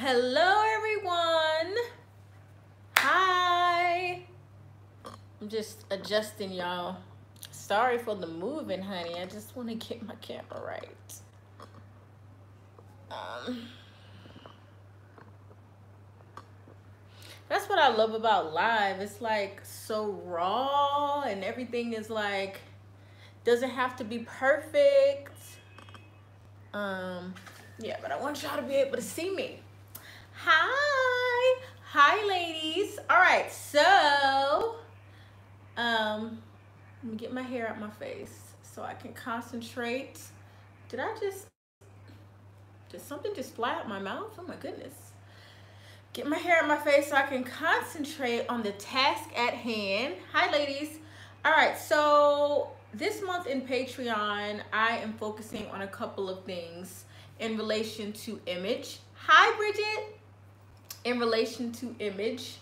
Hello, everyone. Hi. I'm just adjusting, y'all. Sorry for the moving, honey. I just want to get my camera right. That's what I love about live. It's like so raw and everything is like, doesn't have to be perfect. Yeah, but I want y'all to be able to see me. Hi, ladies. All right, so let me get my hair out my face so I can concentrate. Did something just fly out my mouth? Oh my goodness. Get my hair out my face so I can concentrate on the task at hand. Hi, ladies. All right, so this month in Patreon, I am focusing on a couple of things in relation to image. Hi, Bridget. In relation to image.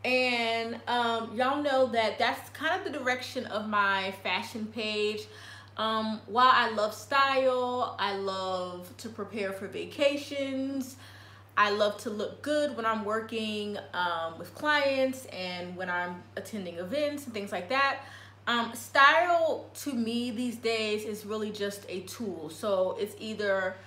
And y'all know that that's kind of the direction of my fashion page. While I love style, I love to prepare for vacations, I love to look good when I'm working with clients and when I'm attending events and things like that. Style to me these days is really just a tool. So it's either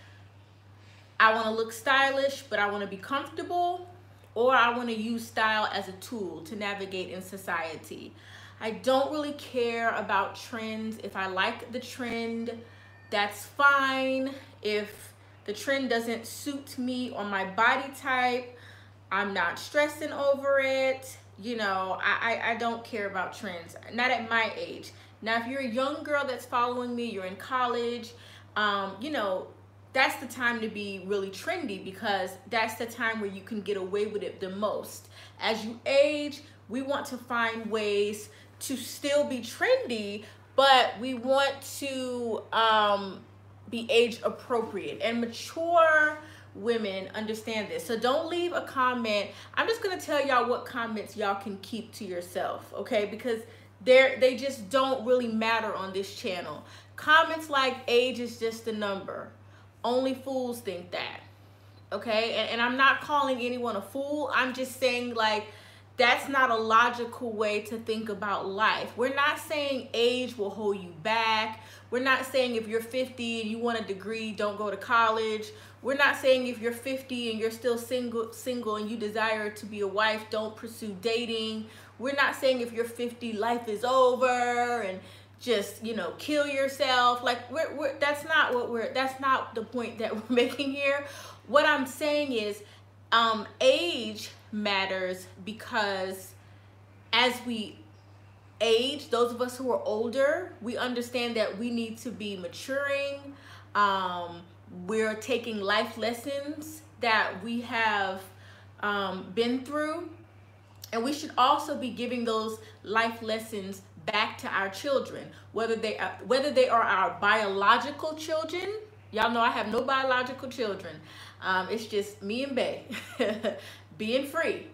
I want to look stylish, but I want to be comfortable, or I want to use style as a tool to navigate in society. I don't really care about trends. If I like the trend, that's fine. If the trend doesn't suit me or my body type, I'm not stressing over it. You know, I don't care about trends, not at my age. Now, if you're a young girl that's following me, you're in college, you know, that's the time to be really trendy, because that's the time where you can get away with it the most. As you age, we want to find ways to still be trendy, but we want to be age appropriate, and mature women understand this. So don't leave a comment. I'm just gonna tell y'all what comments y'all can keep to yourself, okay? Because they just don't really matter on this channel. Comments like age is just a number. Only fools think that, okay? And I'm not calling anyone a fool. I'm just saying, like, that's not a logical way to think about life. We're not saying age will hold you back. We're not saying if you're 50 and you want a degree, don't go to college. We're not saying if you're 50 and you're still single and you desire to be a wife, don't pursue dating. We're not saying if you're 50, life is over and just, you know, kill yourself. Like, that's not the point that we're making here. What I'm saying is age matters, because as we age, those of us who are older, we understand that we need to be maturing. We're taking life lessons that we have been through, and we should also be giving those life lessons back to our children, whether they are our biological children. Y'all know I have no biological children. It's just me and Bae being free.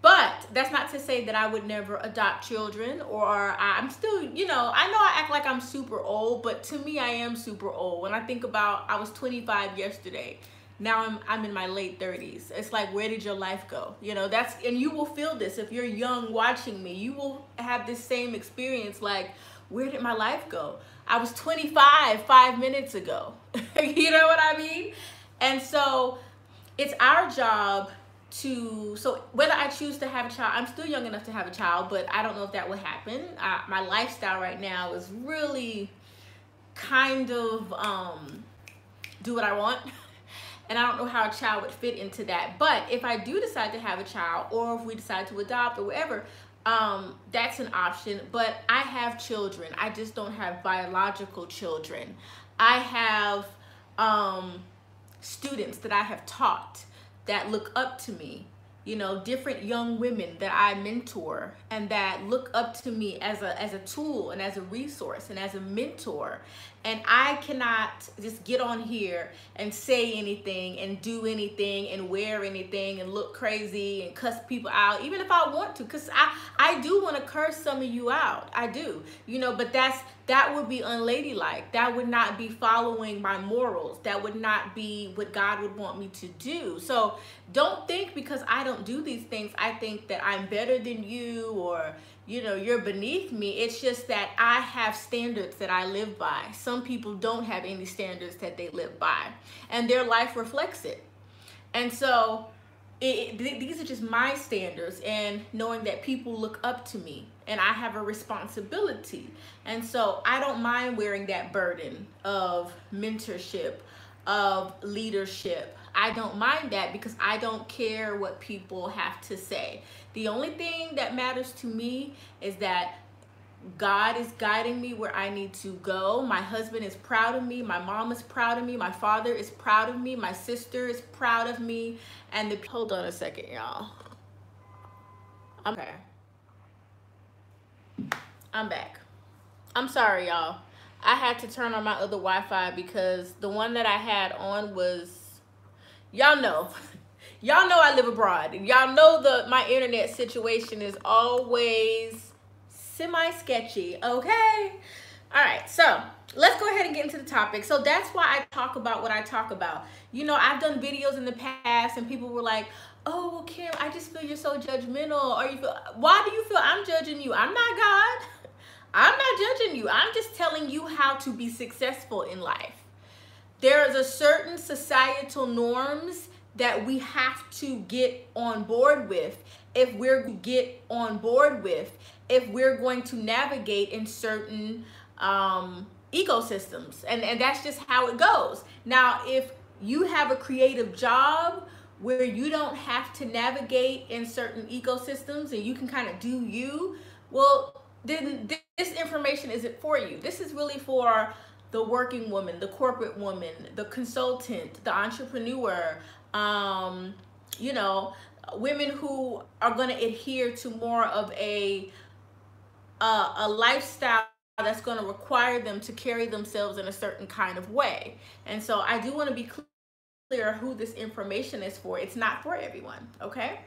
But that's not to say that I would never adopt children, or I'm still, you know I act like I'm super old, but to me I am super old. When I think about, I was 25 yesterday. Now I'm in my late 30s. It's like, where did your life go? You know, and you will feel this if you're young watching me. You will have this same experience, like, where did my life go? I was 25 5 minutes ago. You know what I mean? And so it's our job so whether I choose to have a child, I'm still young enough to have a child, but I don't know if that will happen. My lifestyle right now is really kind of do what I want. And I don't know how a child would fit into that. But if I do decide to have a child, or if we decide to adopt or whatever, that's an option. But I have children. I just don't have biological children. I have students that I have taught that look up to me, you know, different young women that I mentor and that look up to me as a tool and as a resource and as a mentor. And I cannot just get on here and say anything and do anything and wear anything and look crazy and cuss people out, even if I want to, because I do want to curse some of you out. I do, you know, but that would be unladylike. That would not be following my morals. That would not be what God would want me to do. So don't think because I don't do these things, I think that I'm better than you, or, you know, you're beneath me. It's just that I have standards that I live by. Some people don't have any standards that they live by, and their life reflects it. And so these are just my standards, and knowing that people look up to me and I have a responsibility. And so I don't mind wearing that burden of mentorship, of leadership. I don't mind that because I don't care what people have to say. The only thing that matters to me is that God is guiding me where I need to go. My husband is proud of me. My mom is proud of me. My father is proud of me. My sister is proud of me. And hold on a second, y'all. Okay. I'm back. I'm sorry, y'all. I had to turn on my other Wi-Fi because the one that I had on was, y'all know I live abroad. Y'all know my internet situation is always semi-sketchy, okay? All right, so let's go ahead and get into the topic. So that's why I talk about what I talk about. You know, I've done videos in the past and people were like, oh, well, Kim, I just feel you're so judgmental. Or why do you feel I'm judging you? I'm not God. I'm not judging you. I'm just telling you how to be successful in life. There is a certain societal norms that we have to get on board with if we're going to navigate in certain ecosystems. And that's just how it goes. Now, if you have a creative job where you don't have to navigate in certain ecosystems and you can kind of do you, well, then this information isn't for you. This is really for the working woman, the corporate woman, the consultant, the entrepreneur, you know, women who are going to adhere to more of a lifestyle that's going to require them to carry themselves in a certain kind of way. And so I do want to be clear who this information is for. It's not for everyone, okay?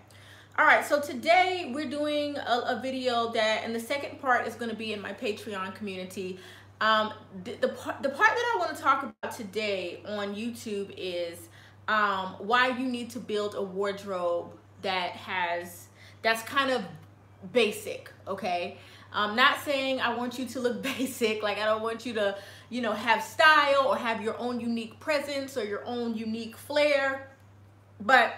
All right, so today we're doing a video that, and the second part is going to be in my Patreon community. The part that I want to talk about today on YouTube is why you need to build a wardrobe that's kind of basic, okay? I'm not saying I want you to look basic, like I don't want you to, you know, have style or have your own unique presence or your own unique flair. But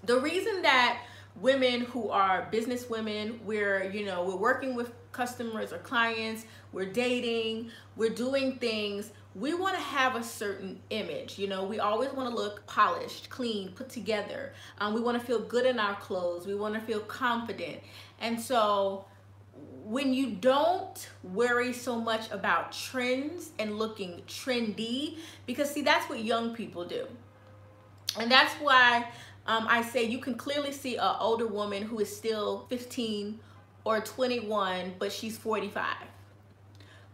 the reason that women who are business women, we're working with customers or clients, we're dating, we're doing things, we want to have a certain image. You know, we always want to look polished, clean, put together. We want to feel good in our clothes. We want to feel confident. And so when you don't worry so much about trends and looking trendy, because see, that's what young people do. And that's why I say you can clearly see an older woman who is still 15 or 21, but she's 45.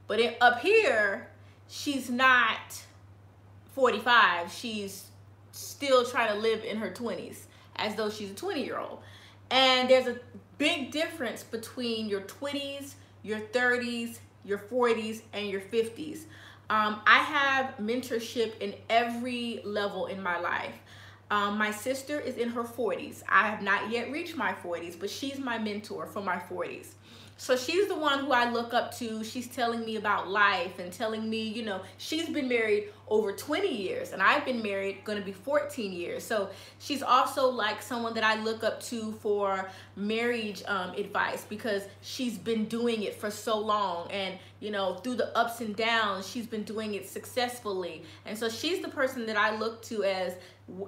But up here, she's not 45. She's still trying to live in her 20s as though she's a 20-year-old. And there's a big difference between your 20s, your 30s, your 40s, and your 50s. I have mentorship in every level in my life. My sister is in her 40s. I have not yet reached my 40s, but she's my mentor for my 40s. So she's the one who I look up to. She's telling me about life and telling me, you know, she's been married over 20 years and I've been married going to be 14 years. So she's also like someone that I look up to for marriage advice, because she's been doing it for so long, and, you know, through the ups and downs, she's been doing it successfully. And so she's the person that I look to as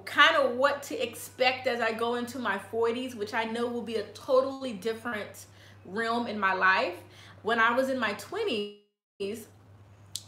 kind of what to expect as I go into my 40s, which I know will be a totally different realm in my life. When I was in my 20s,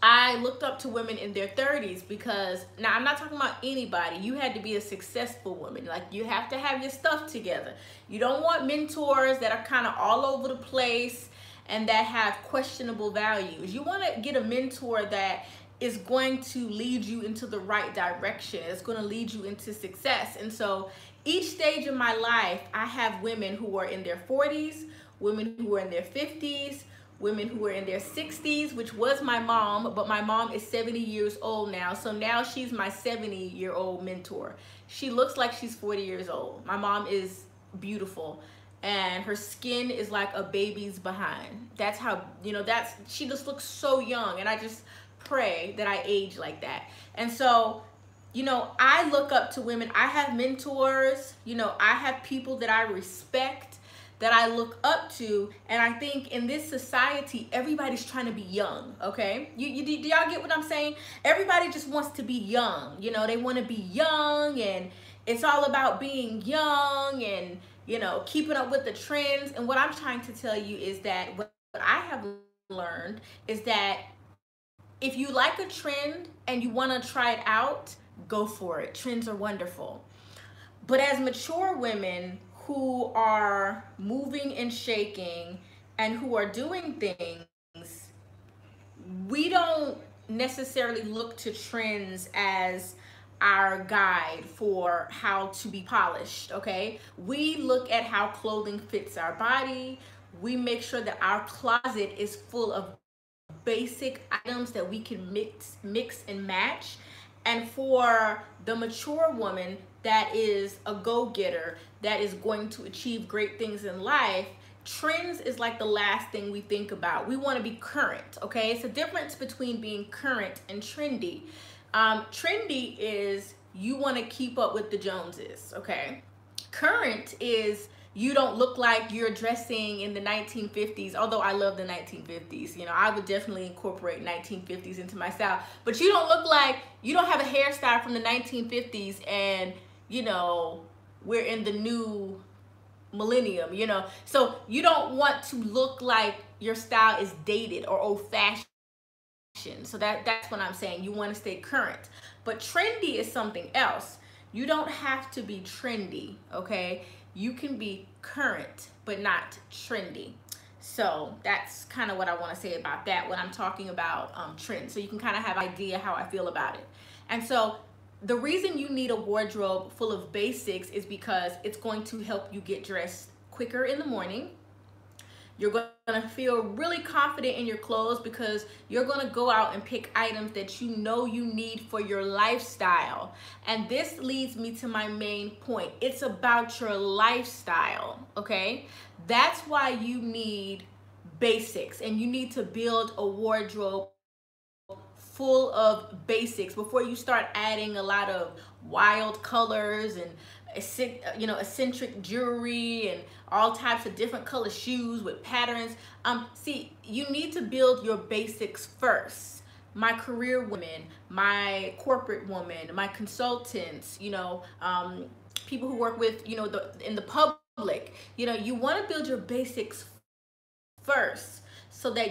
I looked up to women in their 30s, because now I'm not talking about anybody. You had to be a successful woman. Like, you have to have your stuff together. You don't want mentors that are kind of all over the place and that have questionable values. You want to get a mentor that is going to lead you into the right direction. It's going to lead you into success. And so each stage of my life, I have women who are in their 40s, women who are in their 50s, women who are in their 60s, which was my mom, but my mom is 70 years old now. So now she's my 70-year-old mentor. She looks like she's 40 years old. My mom is beautiful, and her skin is like a baby's behind. That's how, she just looks so young, and I just pray that I age like that. And so, I look up to women. I have mentors, I have people that I respect, that I look up to, and I think in this society, everybody's trying to be young, okay? Do y'all get what I'm saying? Everybody just wants to be young, they want to be young, and it's all about being young and, keeping up with the trends. And what I'm trying to tell you is that what I have learned is that if you like a trend and you want to try it out, go for it. Trends are wonderful. But as mature women who are moving and shaking and who are doing things, we don't necessarily look to trends as our guide for how to be polished, okay? We look at how clothing fits our body. We make sure that our closet is full of basic items that we can mix and match. And for the mature woman that is a go-getter, that is going to achieve great things in life, trends is like the last thing we think about. We want to be current, okay? It's a difference between being current and trendy. Trendy is you want to keep up with the Joneses, okay? Current is you don't look like you're dressing in the 1950s, although I love the 1950s. I would definitely incorporate 1950s into my style, but you don't look like, you don't have a hairstyle from the 1950s and, we're in the new millennium, So you don't want to look like your style is dated or old-fashioned. So that's what I'm saying. You want to stay current. But trendy is something else. You don't have to be trendy, okay? You can be current, but not trendy. So that's kind of what I want to say about that when I'm talking about trends. So you can kind of have an idea how I feel about it. And so the reason you need a wardrobe full of basics is because it's going to help you get dressed quicker in the morning. You're going to feel really confident in your clothes because you're going to go out and pick items that you know you need for your lifestyle. And this leads me to my main point. It's about your lifestyle, okay? That's why you need basics, and you need to build a wardrobe full of basics before you start adding a lot of wild colors and eccentric jewelry and all types of different color shoes with patterns. See, you need to build your basics first. My career women, my corporate women, my consultants, people who work with, in the public, you want to build your basics first, so that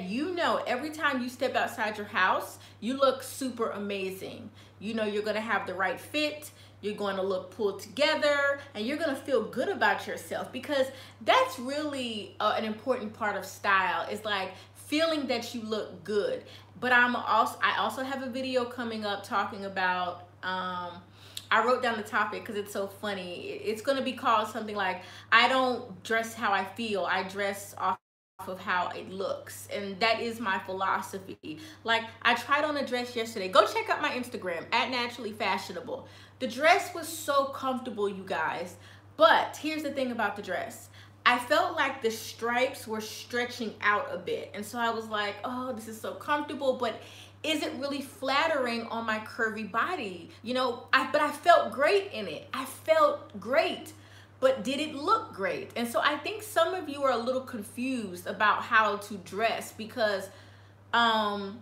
every time you step outside your house, you look super amazing. You're going to have the right fit, you're going to look pulled together, and you're going to feel good about yourself, because that's really an important part of style, is like feeling that you look good. But I also have a video coming up talking about, I wrote down the topic because it's so funny. It's going to be called something like, I don't dress how I feel, I dress off of how it looks. And that is my philosophy. Like, I tried on a dress yesterday. Go check out my Instagram @naturallyfashionable. The dress was so comfortable, you guys. But here's the thing about the dress. I felt like the stripes were stretching out a bit. And so I was like, oh, this is so comfortable, but is it really flattering on my curvy body? But I felt great in it. I felt great. But did it look great? And so I think some of you are a little confused about how to dress, because a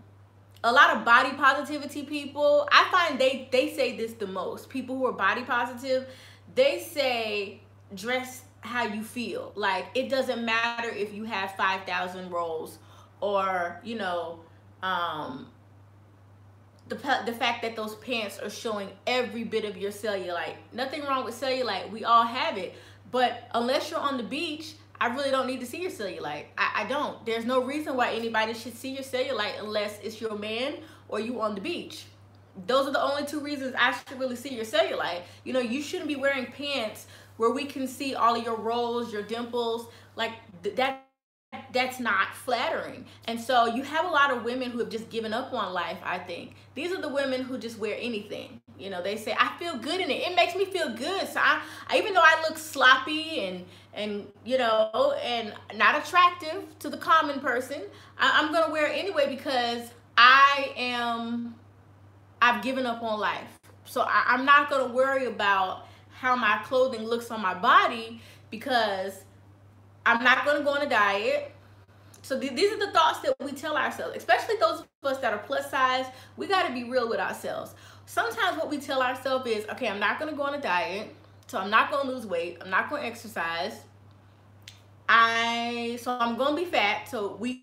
lot of body positivity people, I find they say this the most. People who are body positive, they say dress how you feel. Like, it doesn't matter if you have 5,000 rolls or, the fact that those pants are showing every bit of your cellulite. Nothing wrong with cellulite. We all have it. But unless you're on the beach, I really don't need to see your cellulite. I don't. There's no reason why anybody should see your cellulite unless it's your man or you on the beach. Those are the only two reasons I should really see your cellulite. You know, you shouldn't be wearing pants where we can see all of your rolls, your dimples. Like that's not flattering. And so you have a lot of women who have just given up on life, I think. These are the women who just wear anything. You know, they say, I feel good in it. It makes me feel good. So I even though I look sloppy and you know, and not attractive to the common person, I'm gonna wear it anyway because I've given up on life. So I'm not gonna worry about how my clothing looks on my body because I'm not gonna go on a diet. So these are the thoughts that we tell ourselves, especially those of us that are plus size. We gotta be real with ourselves. Sometimes what we tell ourselves is, okay, I'm not gonna go on a diet, so I'm not gonna lose weight, I'm not gonna exercise. So I'm gonna be fat. So we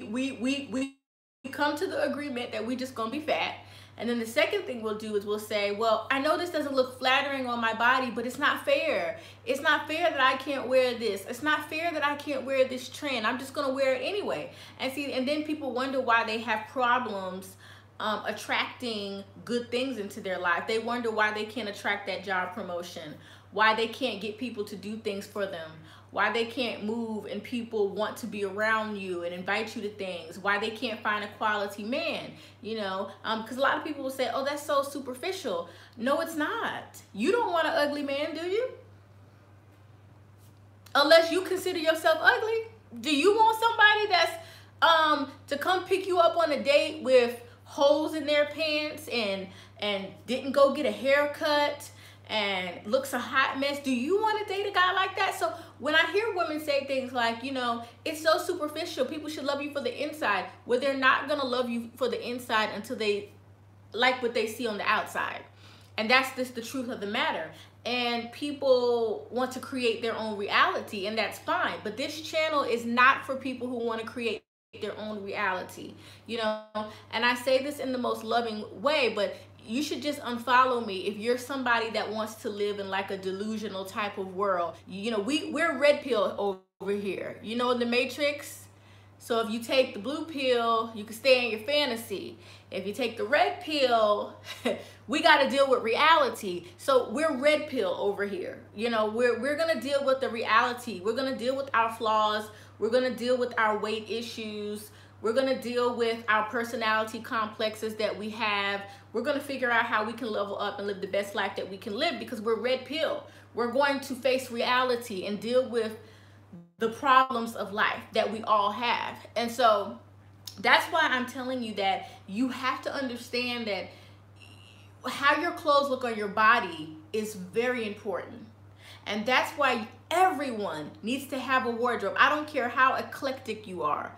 come to the agreement that we just gonna be fat. And then the second thing we'll do is we'll say, well, I know this doesn't look flattering on my body, but it's not fair. It's not fair that I can't wear this. It's not fair that I can't wear this trend. I'm just gonna wear it anyway. And then people wonder why they have problems attracting good things into their life. They wonder why they can't attract that job promotion, why they can't get people to do things for them, why they can't move and people want to be around you and invite you to things, why they can't find a quality man, you know, because a lot of people will say, oh, that's so superficial. No, it's not. You don't want an ugly man, do you? Unless you consider yourself ugly. Do you want somebody that's to come pick you up on a date with holes in their pants and didn't go get a haircut and looks a hot mess? Do you want to date a guy like that? So when I hear women say things like, you know, it's so superficial, people should love you for the inside. Well, they're not going to love you for the inside until they like what they see on the outside. And that's just the truth of the matter. And people want to create their own reality, and that's fine. But this channel is not for people who want to create their own reality, you know. And I say this in the most loving way, but you should just unfollow me if you're somebody that wants to live in like a delusional type of world. You know, we're red pill over here, you know, in the Matrix. So if you take the blue pill, you can stay in your fantasy. If you take the red pill, we got to deal with reality. So we're red pill over here. You know, we're going to deal with the reality. We're going to deal with our flaws. We're going to deal with our weight issues. We're going to deal with our personality complexes that we have. We're going to figure out how we can level up and live the best life that we can live because we're red pill. We're going to face reality and deal with the problems of life that we all have. And so that's why I'm telling you that you have to understand that how your clothes look on your body is very important. And that's why everyone needs to have a wardrobe. I don't care how eclectic you are.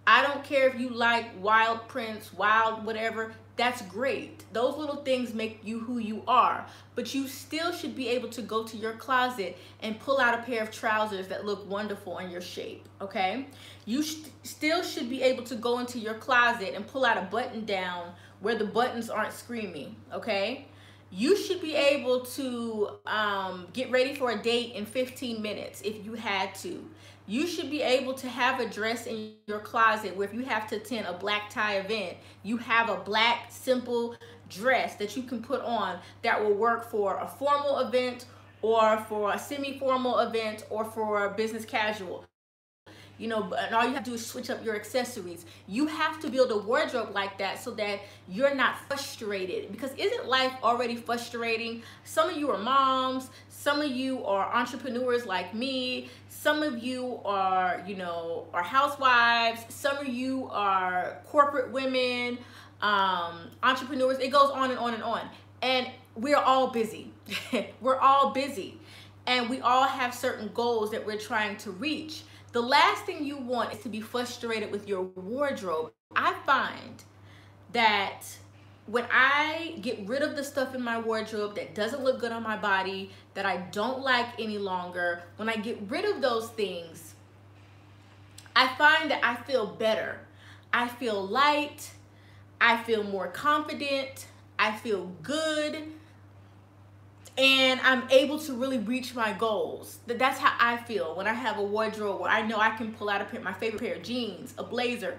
I don't care if you like wild prints, wild whatever. That's great. Those little things make you who you are. But you still should be able to go to your closet and pull out a pair of trousers that look wonderful on your shape, okay? You still should be able to go into your closet and pull out a button down where the buttons aren't screaming, okay? You should be able to get ready for a date in 15 minutes if you had to. You should be able to have a dress in your closet where if you have to attend a black tie event, you have a black simple dress that you can put on that will work for a formal event or for a semi-formal event or for a business casual. You know, and all you have to do is switch up your accessories. You have to build a wardrobe like that so that you're not frustrated. Because isn't life already frustrating? Some of you are moms, some of you are entrepreneurs like me, some of you are, you know, are housewives, some of you are corporate women, entrepreneurs. It goes on and on and on. And we're all busy. We're all busy. And we all have certain goals that we're trying to reach. The last thing you want is to be frustrated with your wardrobe. I find that when I get rid of the stuff in my wardrobe that doesn't look good on my body, that I don't like any longer, when I get rid of those things, I find that I feel better. I feel light. I feel more confident. I feel good. and I'm able to really reach my goals. That's how I feel when I have a wardrobe where I know I can pull out my favorite pair of jeans, a blazer.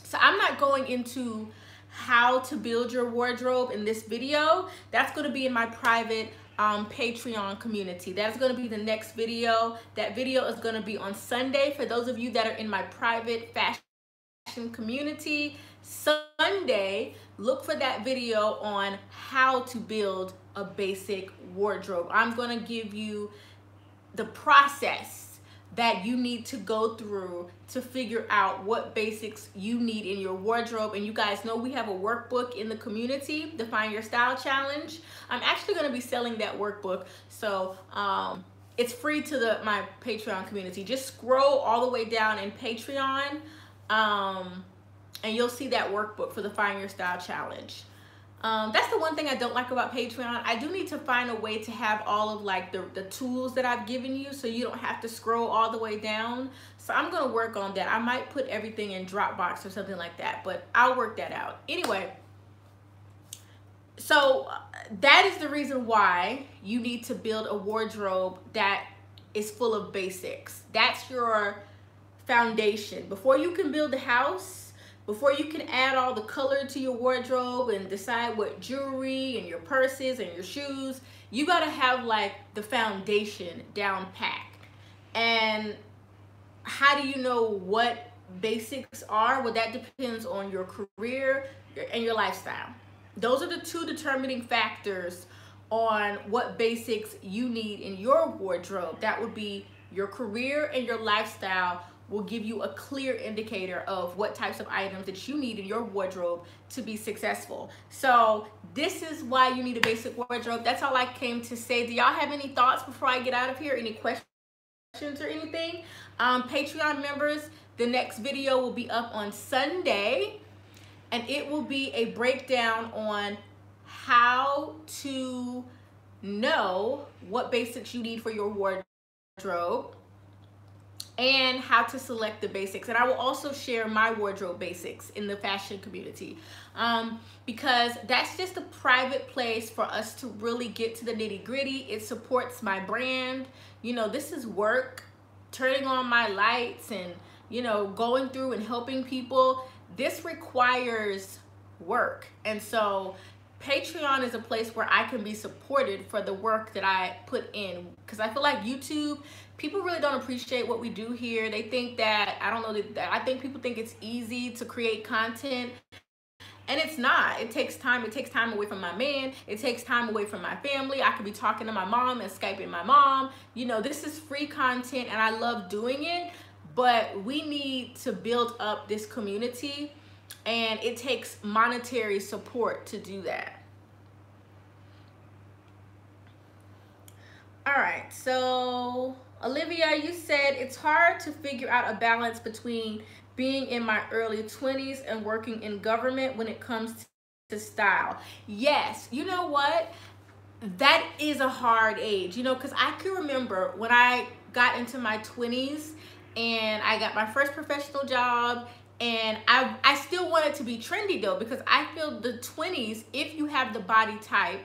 So I'm not going into how to build your wardrobe in this video. That's going to be in my private Patreon community. That's going to be the next video. That video is going to be on Sunday for those of you that are in my private fashion community. Sunday, look for that video on how to build a basic wardrobe. I'm going to give you the process that you need to go through to figure out what basics you need in your wardrobe. And you guys know we have a workbook in the community, Define Your Style Challenge. I'm actually going to be selling that workbook, so it's free to my Patreon community. Just scroll all the way down in Patreon, and you'll see that workbook for the Define Your Style Challenge. That's the one thing I don't like about Patreon. I do need to find a way to have all of like the tools that I've given you so you don't have to scroll all the way down. So I'm going to work on that. I might put everything in Dropbox or something like that, but I'll work that out. Anyway, so that is the reason why you need to build a wardrobe that is full of basics. That's your foundation. Before you can build a house, before you can add all the color to your wardrobe and decide what jewelry and your purses and your shoes, you gotta have like the foundation down pat. And how do you know what basics are? Well, that depends on your career and your lifestyle. Those are the two determining factors on what basics you need in your wardrobe. That would be your career and your lifestyle will give you a clear indicator of what types of items that you need in your wardrobe to be successful. So this is why you need a basic wardrobe. That's all I came to say. Do y'all have any thoughts before I get out of here? Any questions or anything? Patreon members, the next video will be up on Sunday, and it will be a breakdown on how to know what basics you need for your wardrobe and how to select the basics. And I will also share my wardrobe basics in the fashion community, because that's just a private place for us to really get to the nitty-gritty. It supports my brand. You know, this is work, turning on my lights and, you know, going through and helping people. This requires work. And so Patreon is a place where I can be supported for the work that I put in, because I feel like YouTube, people really don't appreciate what we do here. They think that, I don't know, I think people think it's easy to create content, and it's not. It takes time. It takes time away from my man. It takes time away from my family. I could be talking to my mom and Skyping my mom. You know, this is free content and I love doing it, but we need to build up this community, and it takes monetary support to do that. All right, so Olivia, you said it's hard to figure out a balance between being in my early 20s and working in government when it comes to style. Yes, you know what? That is a hard age, you know, because I can remember when I got into my 20s and I got my first professional job, and I still wanted to be trendy though, because I feel the 20s, if you have the body type,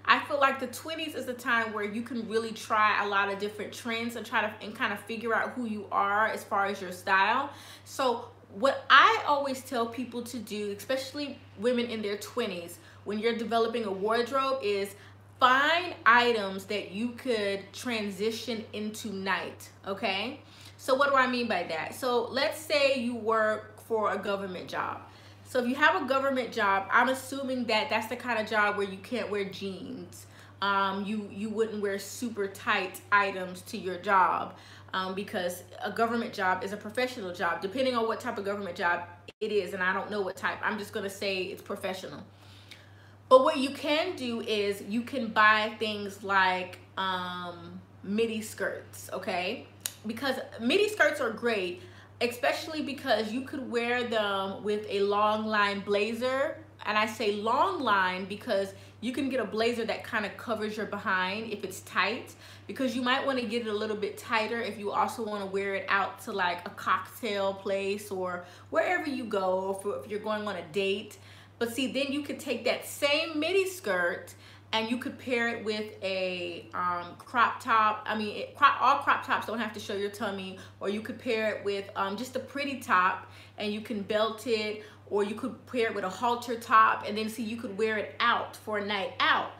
I feel like the 20s is the time where you can really try a lot of different trends and kind of figure out who you are as far as your style. So what I always tell people to do, especially women in their 20s, when you're developing a wardrobe, is find items that you could transition into night, okay? So what do I mean by that? So let's say you work for a government job. So if you have a government job, I'm assuming that that's the kind of job where you can't wear jeans. You wouldn't wear super tight items to your job, because a government job is a professional job, depending on what type of government job it is. And I don't know what type. I'm just going to say it's professional. But what you can do is you can buy things like midi skirts, okay? Because midi skirts are great, especially because you could wear them with a long line blazer. And I say long line because you can get a blazer that kind of covers your behind if it's tight, because you might want to get it a little bit tighter if you also want to wear it out to like a cocktail place or wherever you go, if you're going on a date. But see, then you could take that same midi skirt and you could pair it with a crop top. I mean, all crop tops don't have to show your tummy, or you could pair it with just a pretty top, and you can belt it, or you could pair it with a halter top, and then see, you could wear it out for a night out.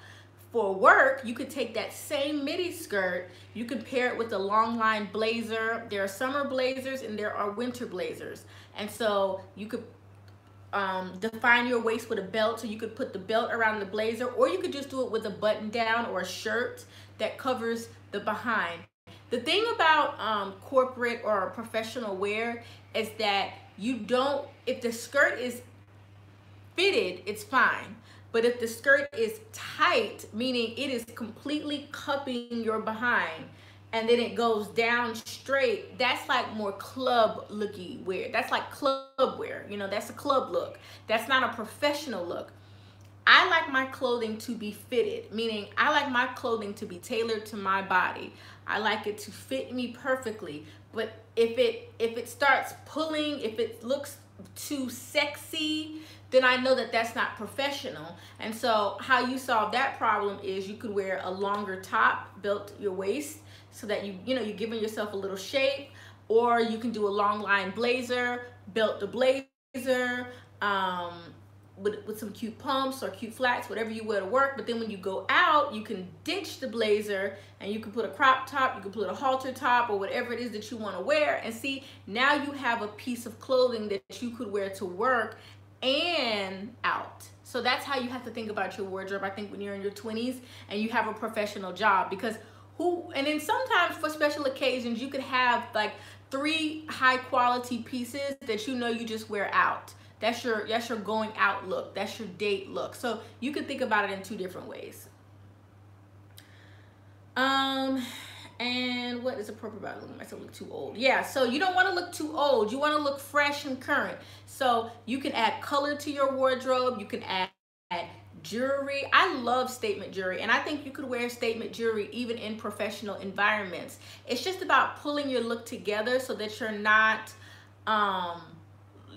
For work, you could take that same midi skirt, you can pair it with a long line blazer. There are summer blazers and there are winter blazers, and so you could define your waist with a belt, so you could put the belt around the blazer, or you could just do it with a button down or a shirt that covers the behind. The thing about corporate or professional wear is that you don't, if the skirt is fitted, it's fine. But if the skirt is tight, meaning it is completely cupping your behind, and then it goes down straight, that's like more club looky wear. That's like club wear, you know, that's a club look. That's not a professional look. I like my clothing to be fitted, meaning I like my clothing to be tailored to my body. I like it to fit me perfectly. But if it starts pulling, if it looks too sexy, then I know that that's not professional. And so how you solve that problem is you could wear a longer top, belt your waist, so that you're giving yourself a little shape, or you can do a long line blazer, belt the blazer, with some cute pumps or cute flats, whatever you wear to work. But then when you go out, you can ditch the blazer and you can put a crop top, you can put a halter top, or whatever it is that you want to wear. And see, now you have a piece of clothing that you could wear to work and out. So that's how you have to think about your wardrobe, I think, when you're in your 20s and you have a professional job. Because and then sometimes for special occasions, you could have like 3 high quality pieces that you just wear out. That's your going out look. That's your date look. So you can think about it in 2 different ways. And what is appropriate about looking myself look too old? Yeah, so you don't want to look too old. You want to look fresh and current. So you can add color to your wardrobe. You can add jewelry. I love statement jewelry, and I think you could wear statement jewelry even in professional environments. It's just about pulling your look together so that you're not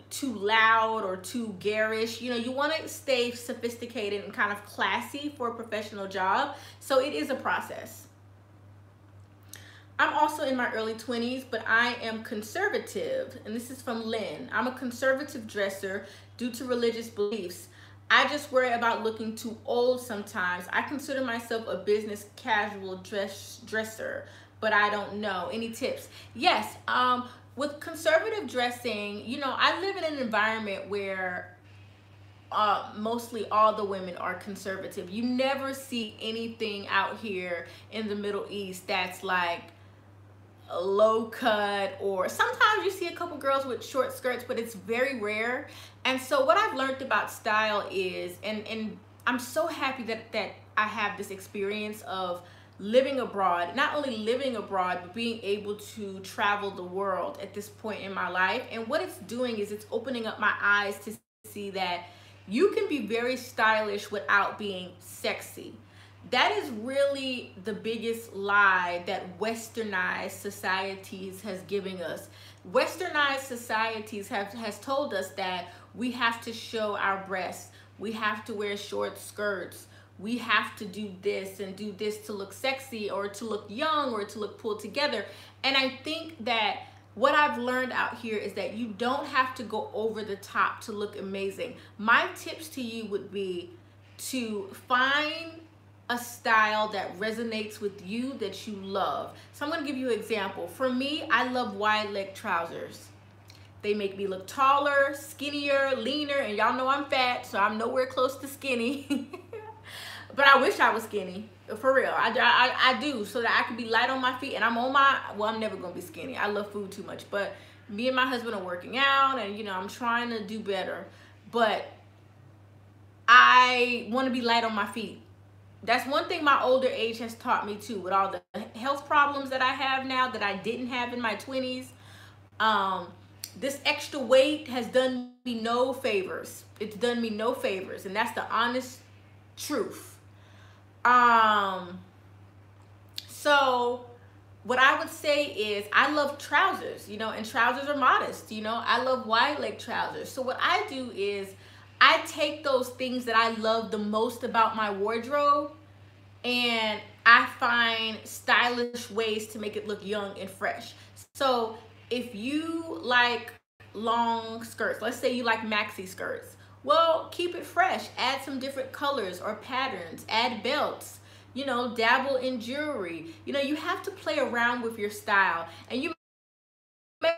too loud or too garish. You want to stay sophisticated and kind of classy for a professional job. So it is a process. I'm also in my early 20s, but I am conservative, and this is from Lynn. I'm a conservative dresser due to religious beliefs. I just worry about looking too old sometimes. I consider myself a business casual dresser, but I don't know. Any tips? Yes, with conservative dressing, I live in an environment where mostly all the women are conservative. You never see anything out here in the Middle East that's like a low cut, or sometimes you see a couple girls with short skirts, but it's very rare. And so what I've learned about style is, and I'm so happy that I have this experience of living abroad, not only living abroad, but being able to travel the world at this point in my life. And what it's doing is it's opening up my eyes to see that you can be very stylish without being sexy. That is really the biggest lie that westernized societies has given us. Westernized societies has told us that we have to show our breasts, we have to wear short skirts, we have to do this and do this to look sexy, or to look young, or to look pulled together. And I think that what I've learned out here is that you don't have to go over the top to look amazing. My tips to you would be to find a style that resonates with you, that you love. So I'm going to give you an example. For me, I love wide leg trousers. They make me look taller, skinnier, leaner, and y'all know I'm fat, so I'm nowhere close to skinny. But I wish I was skinny, for real. I do, so that I can be light on my feet. And I'm never going to be skinny. I love food too much. But me and my husband are working out, and I'm trying to do better. But I want to be light on my feet. That's one thing my older age has taught me too, with all the health problems that I have now that I didn't have in my 20s. This extra weight has done me no favors. It's done me no favors, and that's the honest truth. So what I would say is I love trousers, and trousers are modest, I love wide leg trousers. So what I do is I take those things that I love the most about my wardrobe and I find stylish ways to make it look young and fresh. So if you like long skirts, let's say you like maxi skirts, well, keep it fresh. Add some different colors or patterns, add belts, you know, dabble in jewelry. You know, you have to play around with your style, and you may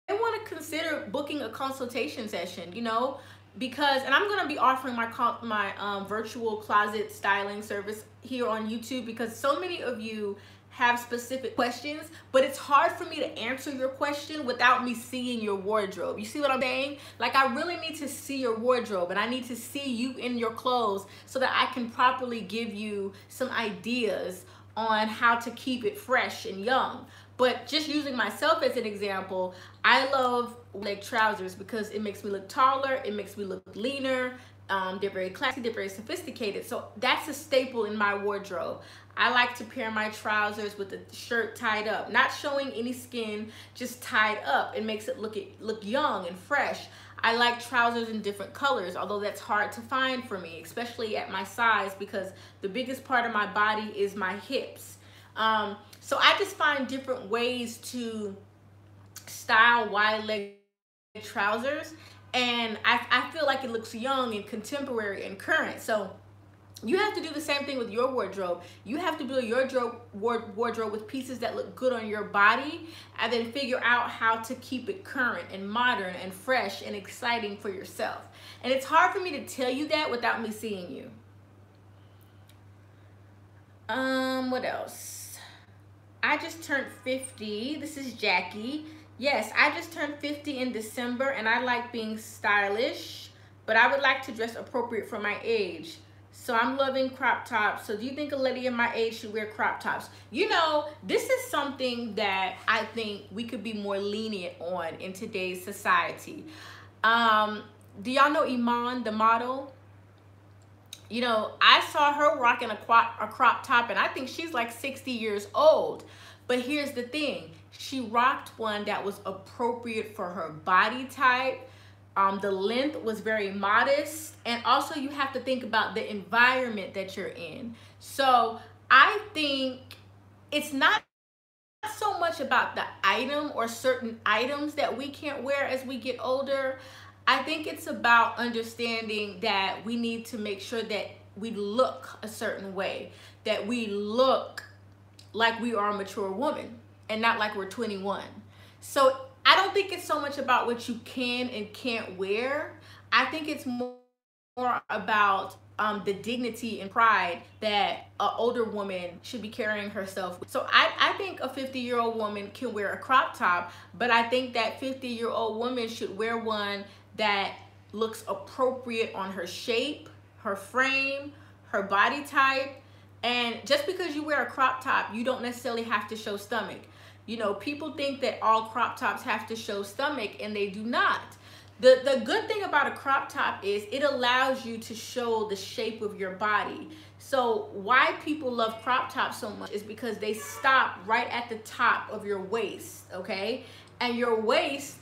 want to consider booking a consultation session, you know, because, and I'm going to be offering my virtual closet styling service here on YouTube, because so many of you have specific questions, but it's hard for me to answer your question without me seeing your wardrobe. You see what I'm saying? Like, I really need to see your wardrobe, and I need to see you in your clothes so that I can properly give you some ideas on how to keep it fresh and young. But just using myself as an example, I love leg trousers because it makes me look taller, it makes me look leaner. They're very classy, they're very sophisticated. So that's a staple in my wardrobe. I like to pair my trousers with the shirt tied up, not showing any skin, just tied up. It makes it look young and fresh. I like trousers in different colors, although that's hard to find for me, especially at my size, because the biggest part of my body is my hips. So I just find different ways to style wide leg trousers, and I feel like it looks young and contemporary and current. So you have to do the same thing with your wardrobe. You have to build your wardrobe with pieces that look good on your body, and then figure out how to keep it current and modern and fresh and exciting for yourself. And it's hard for me to tell you that without me seeing you. What else? I just turned 50. This is Jackie. Yes, I just turned 50 in December, and I like being stylish, but I would like to dress appropriate for my age. So I'm loving crop tops. So do you think a lady in my age should wear crop tops? You know, this is something that I think we could be more lenient on in today's society. Do y'all know Iman, the model? You know, I saw her rocking a crop top, and I think she's like 60 years old. But here's the thing. She rocked one that was appropriate for her body type. The length was very modest. And also you have to think about the environment that you're in. So I think it's not so much about the item or certain items that we can't wear as we get older. I think it's about understanding that we need to make sure that we look a certain way, that we look like we are a mature woman and not like we're 21. So I don't think it's so much about what you can and can't wear. I think it's more about the dignity and pride that an older woman should be carrying herself with. So I think a 50-year-old woman can wear a crop top, but I think that 50-year-old woman should wear one that looks appropriate on her shape, her frame, her body type. And just because you wear a crop top, you don't necessarily have to show stomach. You know, people think that all crop tops have to show stomach, and they do not. The good thing about a crop top is it allows you to show the shape of your body. So why people love crop tops so much is because they stop right at the top of your waist, okay? And your waist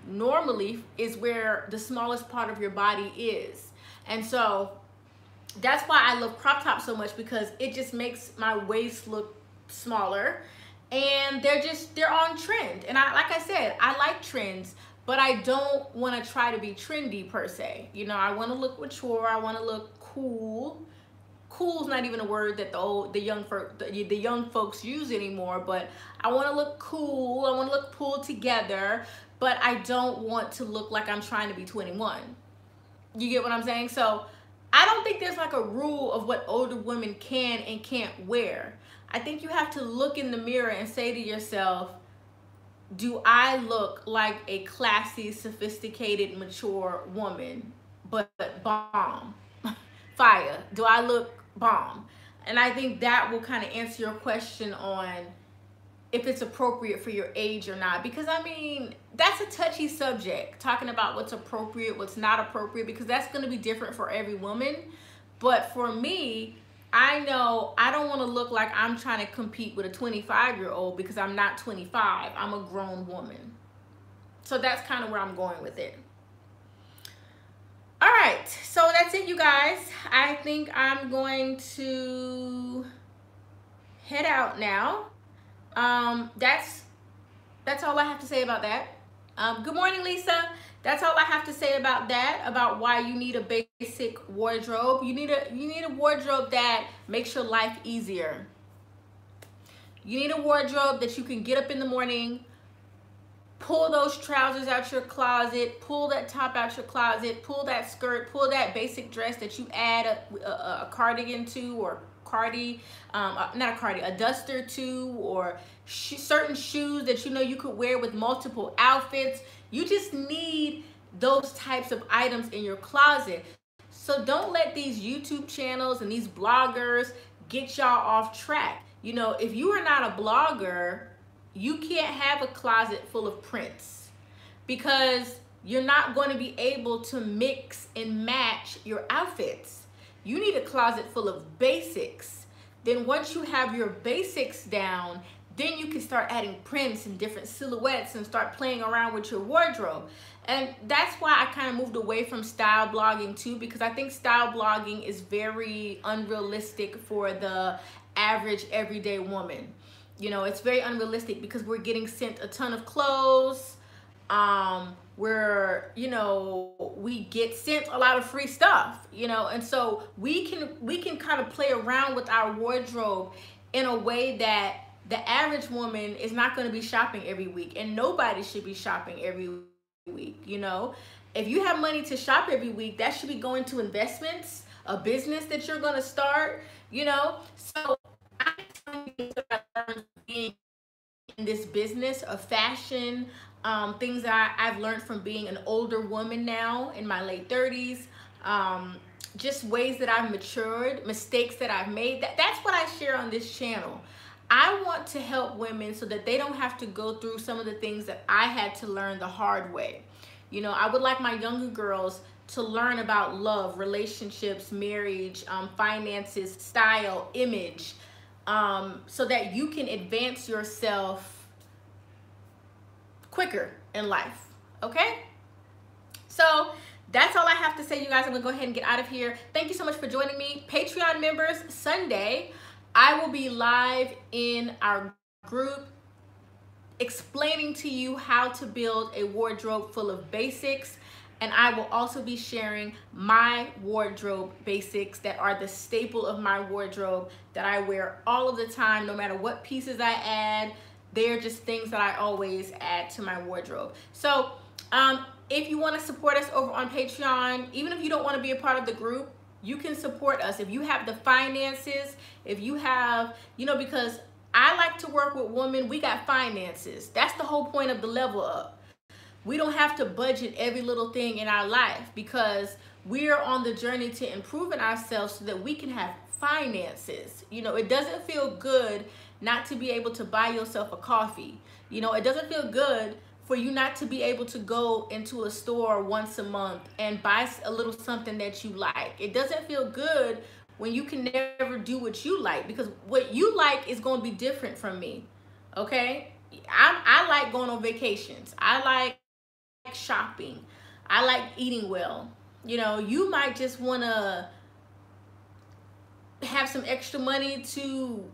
normally is where the smallest part of your body is. And so that's why I love crop tops so much, because it just makes my waist look smaller, and they're on trend. And like I said, I like trends, but I don't want to try to be trendy per se. You know, I want to look mature, I want to look cool. Cool's not even a word that the young folks use anymore, but I want to look cool, I want to look pulled together, but I don't want to look like I'm trying to be 21. You get what I'm saying? So I don't think there's like a rule of what older women can and can't wear. I think you have to look in the mirror and say to yourself, do I look like a classy, sophisticated, mature woman, but bomb? Fire. Do I look bomb? And I think that will kind of answer your question on if it's appropriate for your age or not. Because I mean, that's a touchy subject, talking about what's appropriate, what's not appropriate, because that's going to be different for every woman. But for me, I know I don't want to look like I'm trying to compete with a 25-year-old, because I'm not 25. I'm a grown woman. So that's kind of where I'm going with it. All right. right, so that's it, you guys. I think I'm going to head out now. That's all I have to say about that. Good morning, Lisa. That's all I have to say about that, about why you need a basic wardrobe. You need a wardrobe that makes your life easier. You need a wardrobe that you can get up in the morning, pull those trousers out your closet, pull that top out your closet, pull that skirt, pull that basic dress that you add a cardigan to, or a duster to, or certain shoes that you know you could wear with multiple outfits. You just need those types of items in your closet. So don't let these YouTube channels and these bloggers get y'all off track. You know, if you are not a blogger, you can't have a closet full of prints, because you're not going to be able to mix and match your outfits. You need a closet full of basics. Then once you have your basics down, then you can start adding prints and different silhouettes and start playing around with your wardrobe. And that's why I kind of moved away from style blogging too, because I think style blogging is very unrealistic for the average everyday woman. You know, it's very unrealistic because we're getting sent a ton of clothes. We get sent a lot of free stuff, you know, and so we can kind of play around with our wardrobe in a way that the average woman is not going to be shopping every week, and nobody should be shopping every week. You know, if you have money to shop every week, that should be going to investments, a business that you're going to start, you know. So I'm telling you that I learned being in this business of fashion, things that I've learned from being an older woman now in my late 30s, just ways that I've matured, mistakes that I've made. That's what I share on this channel. I want to help women so that they don't have to go through some of the things that I had to learn the hard way. You know, I would like my younger girls to learn about love, relationships, marriage, finances, style, image, so that you can advance yourself quicker in life, okay? So that's all I have to say, you guys. I'm gonna go ahead and get out of here. Thank you so much for joining me. Patreon members, Sunday, I will be live in our group explaining to you how to build a wardrobe full of basics. And I will also be sharing my wardrobe basics that are the staple of my wardrobe that I wear all of the time, no matter what pieces I add. They're just things that I always add to my wardrobe. So if you want to support us over on Patreon, even if you don't want to be a part of the group, you can support us. If you have the finances, if you have, you know, because I like to work with women, we got finances. That's the whole point of the level up. We don't have to budget every little thing in our life, because we're on the journey to improving ourselves so that we can have finances. You know, it doesn't feel good not to be able to buy yourself a coffee. You know, it doesn't feel good for you not to be able to go into a store once a month and buy a little something that you like. It doesn't feel good when you can never do what you like, because what you like is going to be different from me, okay? I like going on vacations. I like shopping. I like eating well. You know, you might just want to have some extra money to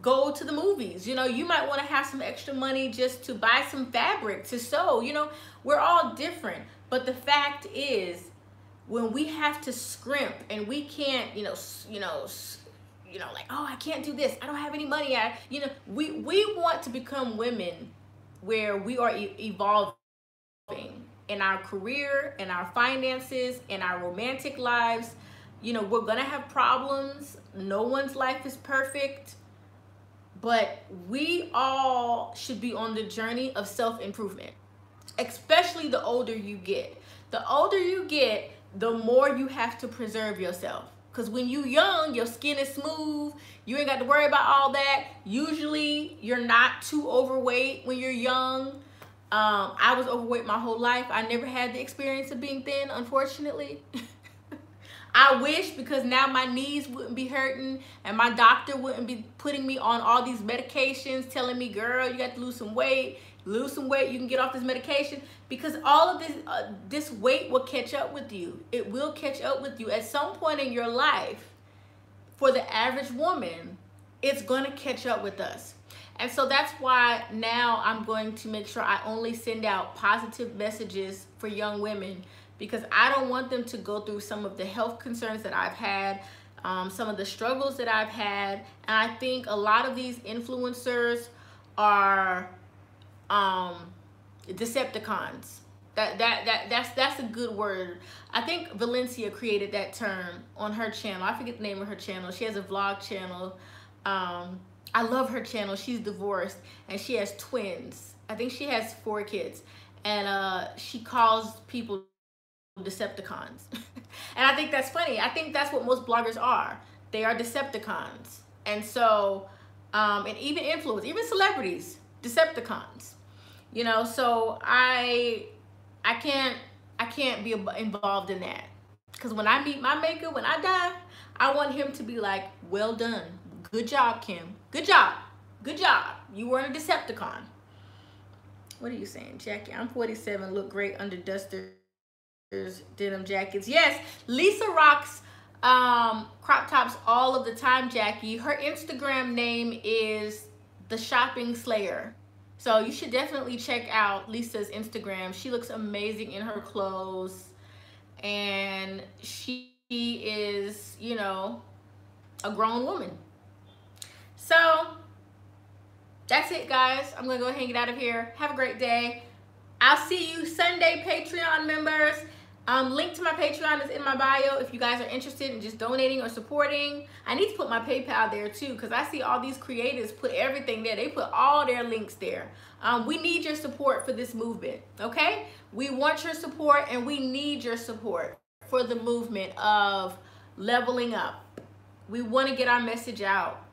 go to the movies. You know, you might want to have some extra money just to buy some fabric to sew. You know, we're all different. But the fact is, when we have to scrimp and we can't, like, oh, I can't do this, I don't have any money, we want to become women where we are evolving in our career, in our finances, in our romantic lives. You know, we're gonna have problems. No one's life is perfect, but we all should be on the journey of self-improvement, especially the older you get. The older you get, the more you have to preserve yourself. Because when you're young, your skin is smooth. You ain't got to worry about all that. Usually, you're not too overweight when you're young. I was overweight my whole life. I never had the experience of being thin, unfortunately. I wish, because now my knees wouldn't be hurting and my doctor wouldn't be putting me on all these medications telling me, girl, you got to lose some weight. lose some weight, you can get off this medication, because all of this this weight will catch up with you. It will catch up with you at some point in your life. For the average woman, it's going to catch up with us. And so that's why now I'm going to make sure I only send out positive messages for young women, because I don't want them to go through some of the health concerns that I've had, some of the struggles that I've had. And I think a lot of these influencers are Decepticons. That's a good word. I think Valencia created that term on her channel. I forget the name of her channel. She has a vlog channel. I love her channel. She's divorced and she has twins. I think she has 4 kids, and she calls people Decepticons. And I think that's funny. I think that's what most bloggers are. They are Decepticons. And so and even influencers, even celebrities, Decepticons. You know, so I can't be involved in that, because when I meet my maker, when I die, I want him to be like, well done, good job, Kim, good job, you weren't a Decepticon. What are you saying, Jackie? I'm 47, look great under Dusters denim jackets. Yes, Lisa rocks crop tops all of the time, Jackie. Her Instagram name is The Shopping Slayer. So you should definitely check out Lisa's Instagram. She looks amazing in her clothes, and she is, you know, a grown woman. So that's it, guys. I'm gonna go ahead and get out of here. Have a great day. I'll see you Sunday, Patreon members. Link to my Patreon is in my bio if you guys are interested in just donating or supporting. I need to put my PayPal there too, because I see all these creators put everything there. They put all their links there. We need your support for this movement, okay? We want your support, and we need your support for the movement of leveling up. We want to get our message out.